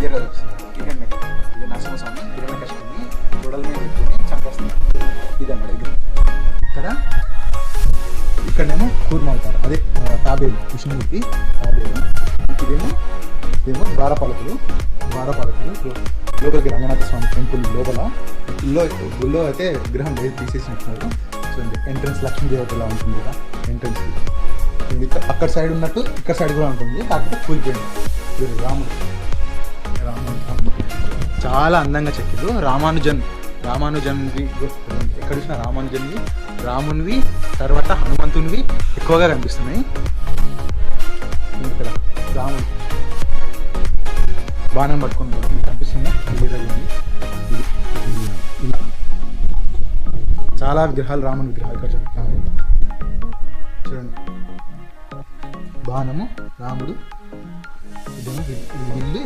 క్లియర్గా చూపిస్తుంది. ఇది నరసింహస్వామి హిరణ్యకశిపుని గొడవల మీద పెట్టుకుని చంపేస్తుంది. ఇదన్నమాట. ఇది ఇక్కడేమో కూర్మ అవుతారు, అదే తాబేలు, విష్ణుమూర్తి తాబేలు. ఇదేమో ద్వారపాలకులు లోపలికి రంగనాథ స్వామి టెంపుల్ లోపల గుళ్ళో అయితే విగ్రహం లేదు, తీసేసినట్టున్నారు. చూడండి ఎంట్రన్స్ లక్ష్మీదేవత ఎలా ఉంటుంది కదా ఎంట్రన్స్కి. అక్కడ సైడ్ ఉన్నట్టు ఇక్కడ సైడ్ కూడా ఉంటుంది, కాకపోతే కూలిపోయింది. రాముడు చాలా అందంగా చెక్కిండు. రామానుజన్వి ఎక్కడ చూసినా రామునివి తర్వాత హనుమంతునివి ఎక్కువగా కనిపిస్తున్నాయి. ఇక్కడ రాముడు బాణం పట్టుకుని కనిపిస్తుంది. చాలా విగ్రహాలు, రాముని విగ్రహాలు ఇక్కడ చూడండి. బాణము రాముడు, ఇదేమో విల్లు,